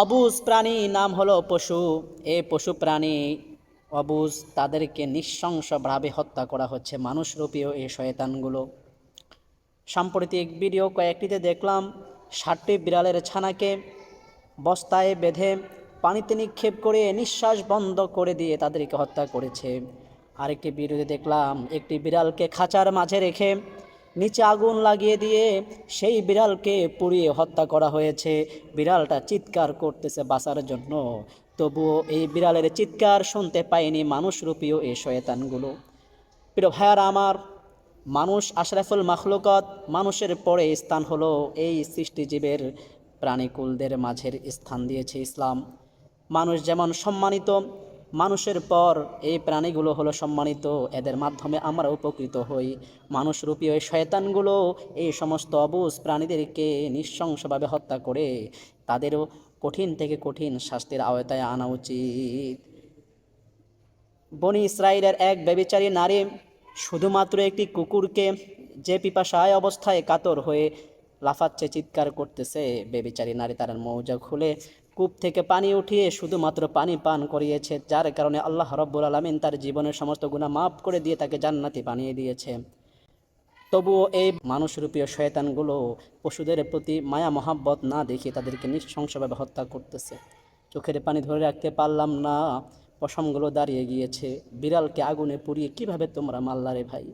অবুঝ প্রাণী নাম হলো পশু। এই পশু প্রাণী অবুঝ, তাদেরকে নৃশংসভাবে হত্যা করা হচ্ছে মানুষরূপীয় এই শয়তানগুলো। সাম্প্রতিক ভিডিও কয়েকটিতে দেখলাম 60টি বিড়ালের ছানাকে বস্তায় বেঁধে পানিতে নিক্ষেপ করে নিঃশ্বাস বন্ধ করে দিয়ে তাদেরকে হত্যা করেছে। আরেকটি ভিডিওতে দেখলাম একটি বিড়ালকে খাঁচার মাঝে রেখে নিচে আগুন লাগিয়ে দিয়ে সেই বিড়ালকে পুড়িয়ে হত্যা করা হয়েছে। বিড়ালটা চিৎকার করতেছে বাঁচার জন্য, তবুও এই বিড়ালের চিৎকার শুনতে পায়নি মানুষরূপীয় এই শয়তানগুলো। প্রিয় ভাইয়ারা আমার, মানুষ আশরাফুল মাখলুকাত, মানুষের পরে স্থান হলো এই সৃষ্টিজীবের প্রাণীকুলদের মাঝের স্থান দিয়েছে ইসলাম। মানুষ যেমন সম্মানিত, মানুষের পর এই প্রাণীগুলো হলো সম্মানিত, এদের মাধ্যমে আমরা উপকৃত হই। মানুষরূপী ওই শয়তানগুলো এই সমস্ত অবুঝ প্রাণীদেরকে নৃশংসভাবে হত্যা করে তাদেরও কঠিন থেকে কঠিন শাস্তির আওতায় আনা উচিত। বনি ইসরায়েলের এক ব্যভিচারী নারী শুধুমাত্র একটি কুকুরকে, যে পিপাসায় অবস্থায় কাতর হয়ে লাফাচ্ছে, চিৎকার করতেছে, ব্যভিচারী নারী তার মৌজা খুলে কূপ থেকে পানি উঠিয়ে শুধুমাত্র পানি পান করিয়েছে, যার কারণে আল্লাহ রাব্বুল আলামিন তার জীবনের সমস্ত গুনাহ মাফ করে দিয়ে তাকে জান্নাতি বানিয়ে দিয়েছে। তবুও এই মানুষরূপীয় শয়তানগুলো পশুদের প্রতি মায়া মহাব্বত না দেখিয়ে তাদেরকে নৃশংসভাবে হত্যা করতেছে। চোখের পানি ধরে রাখতে পারলাম না, পশমগুলো দাঁড়িয়ে গিয়েছে। বিড়ালকে আগুনে পুড়িয়ে কিভাবে তোমরা মারলা রে ভাই!